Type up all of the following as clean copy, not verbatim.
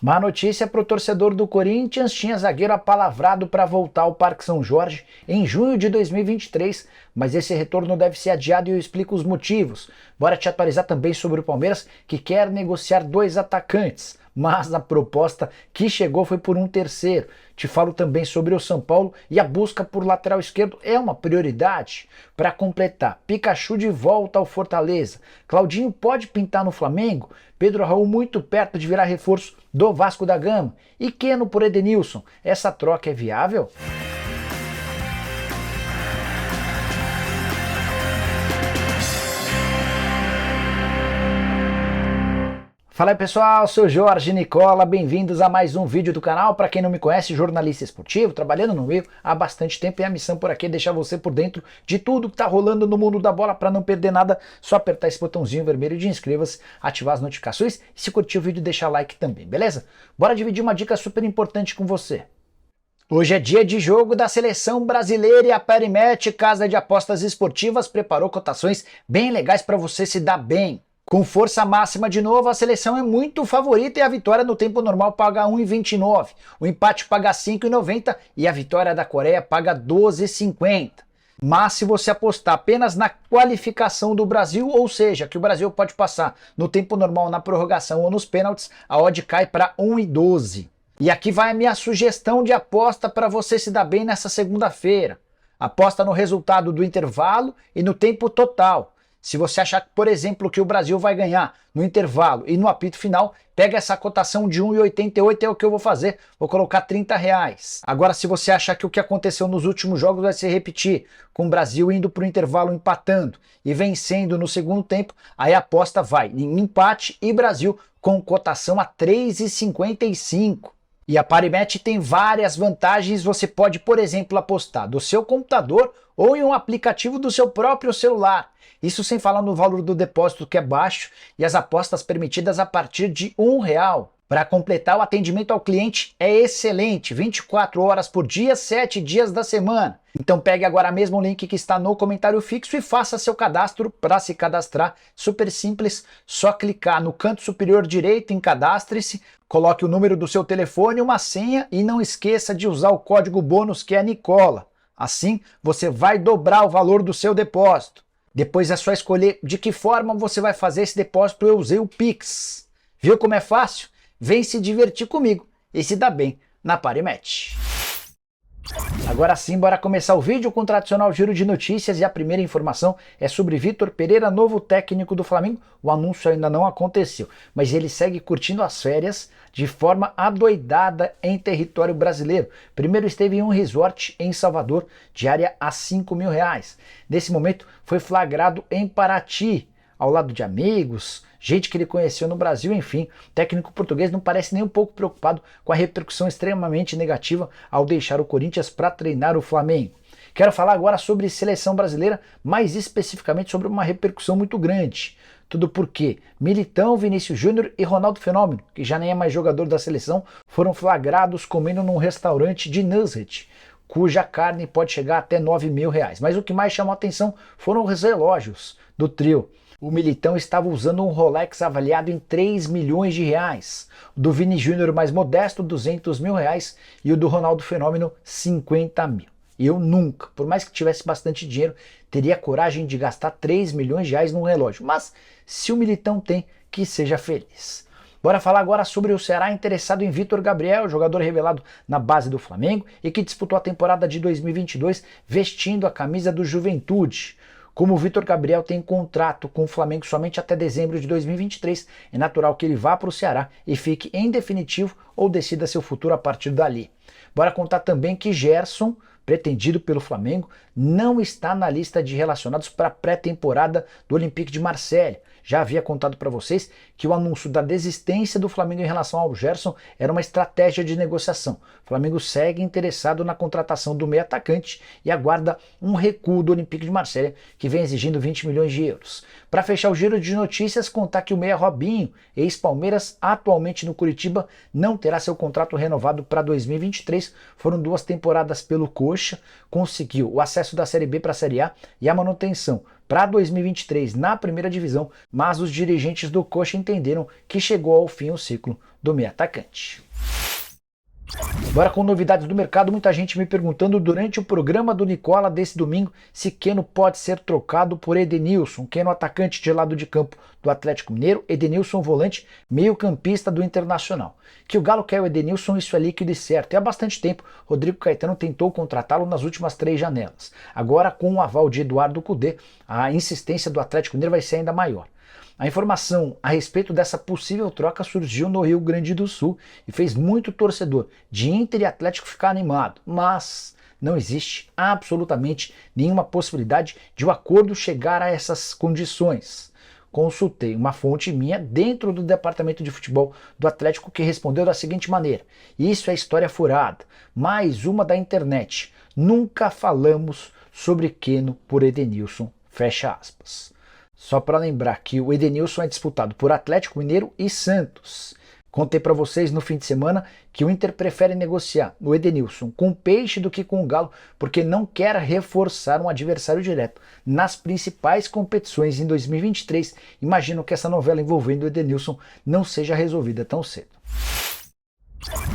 Má notícia para o torcedor do Corinthians: tinha zagueiro apalavrado para voltar ao Parque São Jorge em junho de 2023, mas esse retorno deve ser adiado e eu explico os motivos. Bora te atualizar também sobre o Palmeiras, que quer negociar 2 atacantes, mas a proposta que chegou foi por um terceiro. Te falo também sobre o São Paulo e a busca por lateral esquerdo é uma prioridade. Para completar, Pikachu de volta ao Fortaleza. Claudinho pode pintar no Flamengo? Pedro Raul muito perto de virar reforço do Vasco da Gama. E Keno por Edenilson. Essa troca é viável? Fala aí pessoal, sou Jorge Nicola, bem-vindos a mais um vídeo do canal. Para quem não me conhece, jornalista esportivo, trabalhando no meio há bastante tempo, e a missão por aqui é deixar você por dentro de tudo que tá rolando no mundo da bola. Para não perder nada, só apertar esse botãozinho vermelho de inscreva-se, ativar as notificações e se curtir o vídeo deixar like também, beleza? Bora dividir uma dica super importante com você. Hoje é dia de jogo da seleção brasileira e a Parimatch, casa de apostas esportivas, preparou cotações bem legais para você se dar bem. Com força máxima de novo, a seleção é muito favorita e a vitória no tempo normal paga 1,29, o empate paga 5,90 e a vitória da Coreia paga 12,50. Mas se você apostar apenas na qualificação do Brasil, ou seja, que o Brasil pode passar no tempo normal, na prorrogação ou nos pênaltis, a odd cai para 1,12. E aqui vai a minha sugestão de aposta para você se dar bem nessa segunda-feira. Aposta no resultado do intervalo e no tempo total. Se você achar, por exemplo, que o Brasil vai ganhar no intervalo e no apito final, pega essa cotação de 1,88, é o que eu vou fazer, vou colocar R$30. Agora, se você achar que o que aconteceu nos últimos jogos vai se repetir, com o Brasil indo para o intervalo empatando e vencendo no segundo tempo, aí a aposta vai em empate e Brasil com cotação a 3,55. E a Parimatch tem várias vantagens, você pode, por exemplo, apostar do seu computador ou em um aplicativo do seu próprio celular. Isso sem falar no valor do depósito, que é baixo, e as apostas permitidas a partir de R$1. Para completar, o atendimento ao cliente é excelente, 24 horas por dia, 7 dias da semana. Então pegue agora mesmo o link que está no comentário fixo e faça seu cadastro. Para se cadastrar, super simples, só clicar no canto superior direito em cadastre-se, coloque o número do seu telefone, uma senha e não esqueça de usar o código bônus que é Nicola. Assim, você vai dobrar o valor do seu depósito. Depois é só escolher de que forma você vai fazer esse depósito. Eu usei o Pix. Viu como é fácil? Vem se divertir comigo e se dá bem na Parimatch. Agora sim, bora começar o vídeo com o tradicional giro de notícias, e a primeira informação é sobre Vitor Pereira, novo técnico do Flamengo. O anúncio ainda não aconteceu, mas ele segue curtindo as férias de forma adoidada em território brasileiro. Primeiro esteve em um resort em Salvador, diária a R$5.000. Nesse momento foi flagrado em Paraty, ao lado de amigos, gente que ele conheceu no Brasil, enfim. O técnico português não parece nem um pouco preocupado com a repercussão extremamente negativa ao deixar o Corinthians para treinar o Flamengo. Quero falar agora sobre seleção brasileira, mais especificamente sobre uma repercussão muito grande. Tudo porque Militão, Vinícius Júnior e Ronaldo Fenômeno, que já nem é mais jogador da seleção, foram flagrados comendo num restaurante de Nusret, cuja carne pode chegar até R$9.000. Mas o que mais chamou a atenção foram os relógios do trio. O Militão estava usando um Rolex avaliado em R$3 milhões. O do Vini Júnior, mais modesto, R$200.000. E o do Ronaldo Fenômeno, R$50.000. Eu nunca, por mais que tivesse bastante dinheiro, teria coragem de gastar R$3 milhões num relógio. Mas se o Militão tem, que seja feliz. Bora falar agora sobre o Ceará interessado em Vitor Gabriel, jogador revelado na base do Flamengo e que disputou a temporada de 2022 vestindo a camisa do Juventude. Como o Vitor Gabriel tem contrato com o Flamengo somente até dezembro de 2023, é natural que ele vá para o Ceará e fique em definitivo ou decida seu futuro a partir dali. Bora contar também que Gerson, pretendido pelo Flamengo, não está na lista de relacionados para a pré-temporada do Olympique de Marseille. Já havia contado para vocês que o anúncio da desistência do Flamengo em relação ao Gerson era uma estratégia de negociação. O Flamengo segue interessado na contratação do meio atacante e aguarda um recuo do Olympique de Marseille, que vem exigindo 20 milhões de euros. Para fechar o giro de notícias, contar que o meia Robinho, ex-Palmeiras, atualmente no Curitiba, não terá seu contrato renovado para 2023. Foram 2 temporadas pelo Coxa, conseguiu o acesso da Série B para a Série A e a manutenção para 2023 na primeira divisão, mas os dirigentes do Coxa entenderam que chegou ao fim o ciclo do meio atacante. Agora com novidades do mercado, muita gente me perguntando durante o programa do Nicola desse domingo se Keno pode ser trocado por Edenilson. Keno atacante de lado de campo do Atlético Mineiro, Edenilson volante, meio campista do Internacional. Que o Galo quer o Edenilson, isso é líquido e certo. E há bastante tempo, Rodrigo Caetano tentou contratá-lo nas últimas 3 janelas. Agora com o aval de Eduardo Cudê, a insistência do Atlético Mineiro vai ser ainda maior. A informação a respeito dessa possível troca surgiu no Rio Grande do Sul e fez muito torcedor de Inter e Atlético ficar animado, mas não existe absolutamente nenhuma possibilidade de o acordo chegar a essas condições. Consultei uma fonte minha dentro do departamento de futebol do Atlético que respondeu da seguinte maneira: isso é história furada, mais uma da internet. Nunca falamos sobre Keno por Edenilson, fecha aspas. Só para lembrar que o Edenilson é disputado por Atlético Mineiro e Santos. Contei para vocês no fim de semana que o Inter prefere negociar o Edenilson com o Peixe do que com o Galo, porque não quer reforçar um adversário direto nas principais competições em 2023. Imagino que essa novela envolvendo o Edenilson não seja resolvida tão cedo.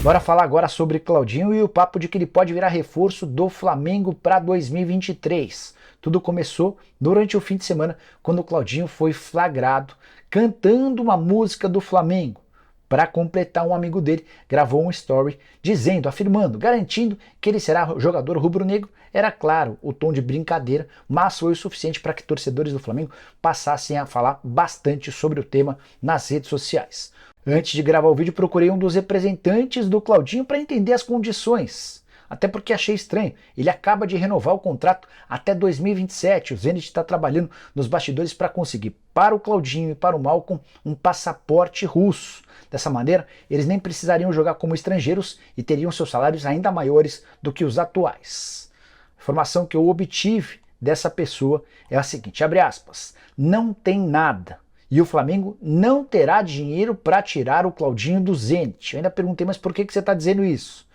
Bora falar agora sobre Claudinho e o papo de que ele pode virar reforço do Flamengo para 2023. Tudo começou durante o fim de semana, quando o Claudinho foi flagrado cantando uma música do Flamengo. Para completar, um amigo dele gravou um story dizendo, afirmando, garantindo que ele será jogador rubro-negro. Era claro, o tom de brincadeira, mas foi o suficiente para que torcedores do Flamengo passassem a falar bastante sobre o tema nas redes sociais. Antes de gravar o vídeo, procurei um dos representantes do Claudinho para entender as condições. Até porque achei estranho, ele acaba de renovar o contrato até 2027, o Zenit está trabalhando nos bastidores para conseguir para o Claudinho e para o Malcom um passaporte russo. Dessa maneira, eles nem precisariam jogar como estrangeiros e teriam seus salários ainda maiores do que os atuais. A informação que eu obtive dessa pessoa é a seguinte, abre aspas, não tem nada. E o Flamengo não terá dinheiro para tirar o Claudinho do Zenit. Eu ainda perguntei, mas por que você está dizendo isso?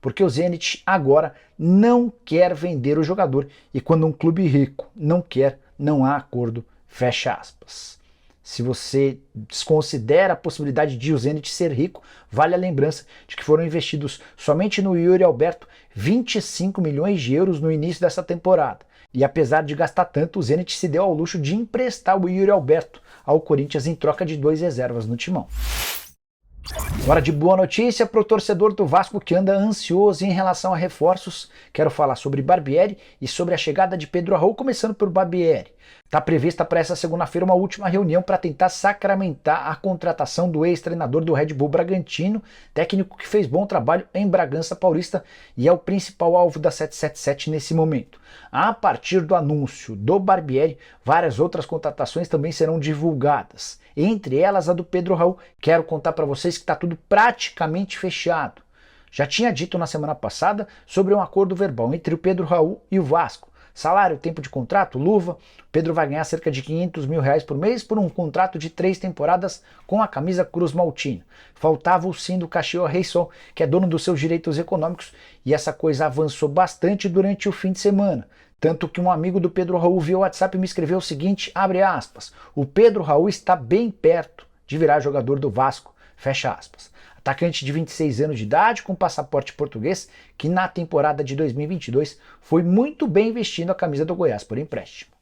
Porque o Zenit agora não quer vender o jogador e quando um clube rico não quer, não há acordo, fecha aspas. Se você desconsidera a possibilidade de o Zenit ser rico, vale a lembrança de que foram investidos somente no Yuri Alberto 25 milhões de euros no início dessa temporada. E apesar de gastar tanto, o Zenit se deu ao luxo de emprestar o Yuri Alberto ao Corinthians em troca de 2 reservas no timão. Agora de boa notícia para o torcedor do Vasco que anda ansioso em relação a reforços. Quero falar sobre Barbieri e sobre a chegada de Pedro Raul, começando por Barbieri. Está prevista para essa segunda-feira uma última reunião para tentar sacramentar a contratação do ex-treinador do Red Bull Bragantino, técnico que fez bom trabalho em Bragança Paulista e é o principal alvo da 777 nesse momento. A partir do anúncio do Barbieri, várias outras contratações também serão divulgadas. Entre elas a do Pedro Raul. Quero contar para vocês que está tudo praticamente fechado. Já tinha dito na semana passada sobre um acordo verbal entre o Pedro Raul e o Vasco. Salário, tempo de contrato, luva. Pedro vai ganhar cerca de 500 mil reais por mês por um contrato de 3 temporadas com a camisa Cruz Maltina. Faltava o sim do Caxias Reysol, que é dono dos seus direitos econômicos, e essa coisa avançou bastante durante o fim de semana. Tanto que um amigo do Pedro Raul via o WhatsApp e me escreveu o seguinte, abre aspas, o Pedro Raul está bem perto de virar jogador do Vasco, fecha aspas. Atacante de 26 anos de idade, com passaporte português, que na temporada de 2022 foi muito bem vestindo a camisa do Goiás por empréstimo.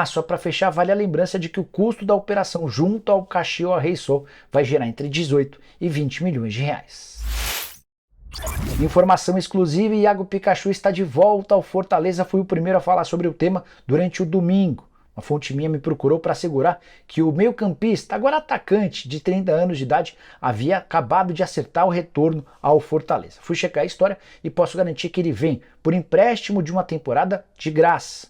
Só para fechar, vale a lembrança de que o custo da operação junto ao Caxias Reysol vai gerar entre 18 e 20 milhões de reais. Informação exclusiva, Iago Pikachu está de volta ao Fortaleza, fui o primeiro a falar sobre o tema durante o domingo. Uma fonte minha me procurou para assegurar que o meio-campista, agora atacante de 30 anos de idade, havia acabado de acertar o retorno ao Fortaleza. Fui checar a história e posso garantir que ele vem por empréstimo de uma temporada de graça.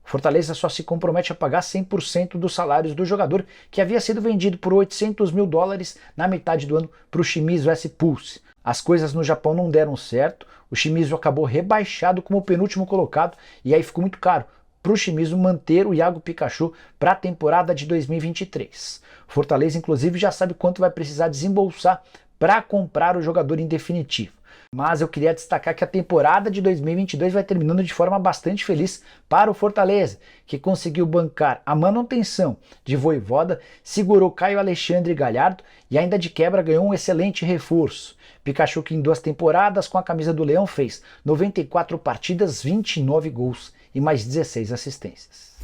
O Fortaleza só se compromete a pagar 100% dos salários do jogador, que havia sido vendido por 800 mil dólares na metade do ano para o Shimizu S-Pulse. As coisas no Japão não deram certo, o Shimizu acabou rebaixado como penúltimo colocado e aí ficou muito caro para o Shimizu manter o Iago Pikachu para a temporada de 2023. O Fortaleza, inclusive, já sabe quanto vai precisar desembolsar para comprar o jogador em definitivo. Mas eu queria destacar que a temporada de 2022 vai terminando de forma bastante feliz para o Fortaleza, que conseguiu bancar a manutenção de Vojvoda, segurou Caio Alexandre Galhardo e ainda de quebra ganhou um excelente reforço. Pikachu, que em 2 temporadas com a camisa do Leão fez 94 partidas, 29 gols e mais 16 assistências.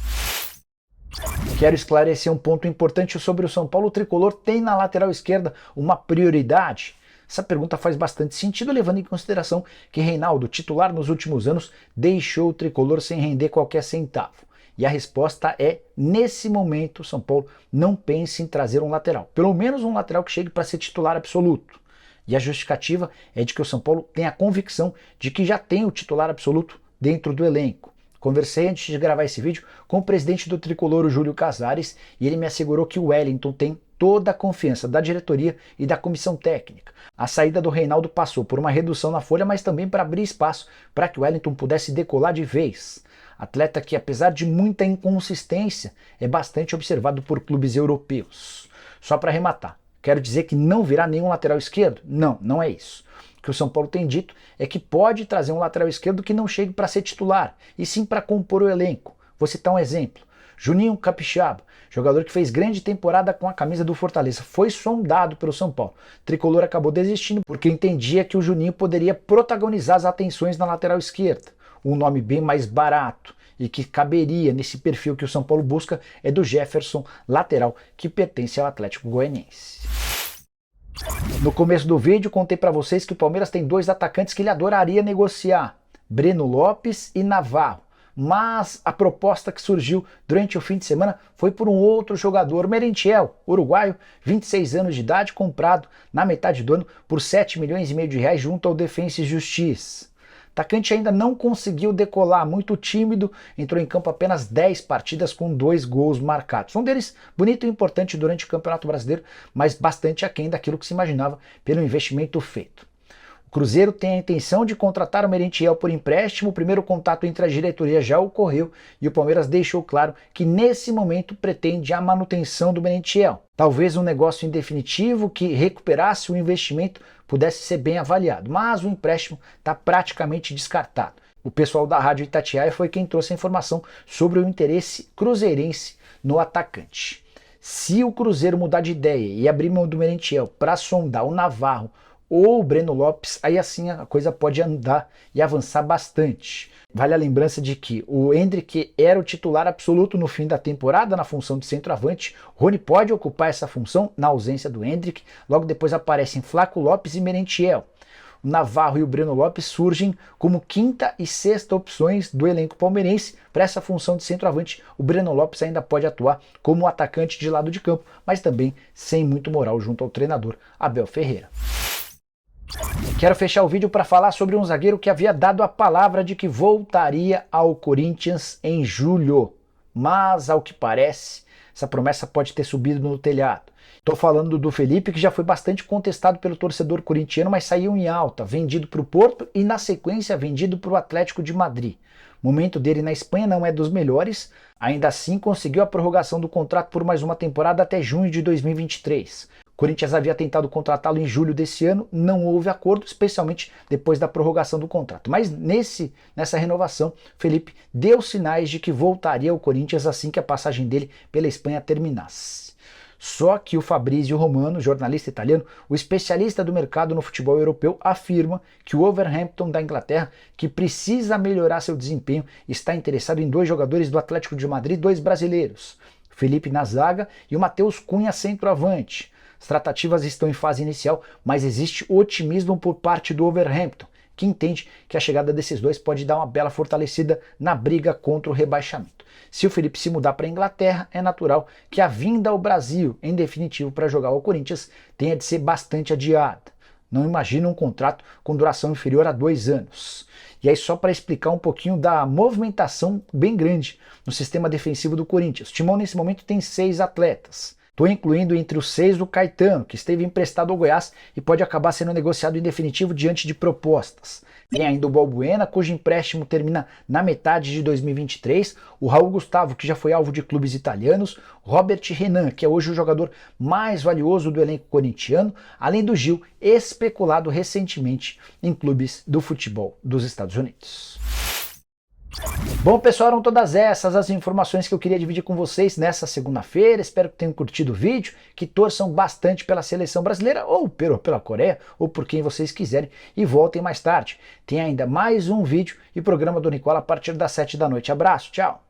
Quero esclarecer um ponto importante sobre o São Paulo. O tricolor tem na lateral esquerda uma prioridade? Essa pergunta faz bastante sentido, levando em consideração que Reinaldo, titular nos últimos anos, deixou o tricolor sem render qualquer centavo. E a resposta é, nesse momento, o São Paulo não pensa em trazer um lateral. Pelo menos um lateral que chegue para ser titular absoluto. E a justificativa é de que o São Paulo tem a convicção de que já tem o titular absoluto dentro do elenco. Conversei antes de gravar esse vídeo com o presidente do tricolor, o Júlio Casares, e ele me assegurou que o Wellington tem toda a confiança da diretoria e da comissão técnica. A saída do Reinaldo passou por uma redução na folha, mas também para abrir espaço para que o Wellington pudesse decolar de vez. Atleta que, apesar de muita inconsistência, é bastante observado por clubes europeus. Só para arrematar, quero dizer que não virá nenhum lateral esquerdo? Não, não é isso. O que o São Paulo tem dito é que pode trazer um lateral esquerdo que não chegue para ser titular, e sim para compor o elenco. Vou citar um exemplo. Juninho Capixaba, jogador que fez grande temporada com a camisa do Fortaleza, foi sondado pelo São Paulo. O tricolor acabou desistindo porque entendia que o Juninho poderia protagonizar as atenções na lateral esquerda. Um nome bem mais barato e que caberia nesse perfil que o São Paulo busca é do Jefferson, lateral que pertence ao Atlético Goianiense. No começo do vídeo contei para vocês que o Palmeiras tem 2 atacantes que ele adoraria negociar, Breno Lopes e Navarro, mas a proposta que surgiu durante o fim de semana foi por um outro jogador, Merentiel, uruguaio, 26 anos de idade, comprado na metade do ano por 7,5 milhões de reais junto ao Defensa e Justiça. O atacante ainda não conseguiu decolar, muito tímido, entrou em campo apenas 10 partidas com 2 gols marcados. Um deles bonito e importante durante o Campeonato Brasileiro, mas bastante aquém daquilo que se imaginava pelo investimento feito. O Cruzeiro tem a intenção de contratar o Merentiel por empréstimo, o primeiro contato entre a diretoria já ocorreu e o Palmeiras deixou claro que nesse momento pretende a manutenção do Merentiel. Talvez um negócio em definitivo que recuperasse o investimento pudesse ser bem avaliado, mas o empréstimo está praticamente descartado. O pessoal da Rádio Itatiaia foi quem trouxe a informação sobre o interesse cruzeirense no atacante. Se o Cruzeiro mudar de ideia e abrir mão do Merentiel para sondar o Navarro ou o Breno Lopes, aí assim a coisa pode andar e avançar bastante. Vale a lembrança de que o Endrick era o titular absoluto no fim da temporada na função de centroavante. Rony pode ocupar essa função na ausência do Endrick. Logo depois aparecem Flaco Lopes e Merentiel. O Navarro e o Breno Lopes surgem como 5ª e 6ª opções do elenco palmeirense para essa função de centroavante. O Breno Lopes ainda pode atuar como atacante de lado de campo, mas também sem muito moral junto ao treinador Abel Ferreira. Quero fechar o vídeo para falar sobre um zagueiro que havia dado a palavra de que voltaria ao Corinthians em julho. Mas, ao que parece, essa promessa pode ter subido no telhado. Estou falando do Felipe, que já foi bastante contestado pelo torcedor corintiano, mas saiu em alta, vendido para o Porto e, na sequência, vendido para o Atlético de Madrid. O momento dele na Espanha não é dos melhores, ainda assim conseguiu a prorrogação do contrato por mais uma temporada até junho de 2023. O Corinthians havia tentado contratá-lo em julho desse ano, não houve acordo, especialmente depois da prorrogação do contrato. Mas nessa renovação, Felipe deu sinais de que voltaria ao Corinthians assim que a passagem dele pela Espanha terminasse. Só que o Fabrizio Romano, jornalista italiano, o especialista do mercado no futebol europeu, afirma que o Wolverhampton da Inglaterra, que precisa melhorar seu desempenho, está interessado em 2 jogadores do Atlético de Madrid, 2 brasileiros, Felipe na zaga e o Matheus Cunha centroavante. As tratativas estão em fase inicial, mas existe otimismo por parte do Wolverhampton, que entende que a chegada desses 2 pode dar uma bela fortalecida na briga contra o rebaixamento. Se o Felipe se mudar para a Inglaterra, é natural que a vinda ao Brasil, em definitivo para jogar ao Corinthians, tenha de ser bastante adiada. Não imagino um contrato com duração inferior a 2 anos. E aí só para explicar um pouquinho da movimentação bem grande no sistema defensivo do Corinthians. O Timão nesse momento tem 6 atletas. Estou incluindo entre os 6 o Caetano, que esteve emprestado ao Goiás e pode acabar sendo negociado em definitivo diante de propostas. Tem ainda o Balbuena, cujo empréstimo termina na metade de 2023, o Raul Gustavo, que já foi alvo de clubes italianos, Robert Renan, que é hoje o jogador mais valioso do elenco corintiano, além do Gil, especulado recentemente em clubes do futebol dos Estados Unidos. Bom, pessoal, eram todas essas as informações que eu queria dividir com vocês nessa segunda-feira. Espero que tenham curtido o vídeo, que torçam bastante pela seleção brasileira, ou pela Coreia, ou por quem vocês quiserem, e voltem mais tarde. Tem ainda mais um vídeo e programa do Nicola a partir das 7 da noite. Abraço, tchau!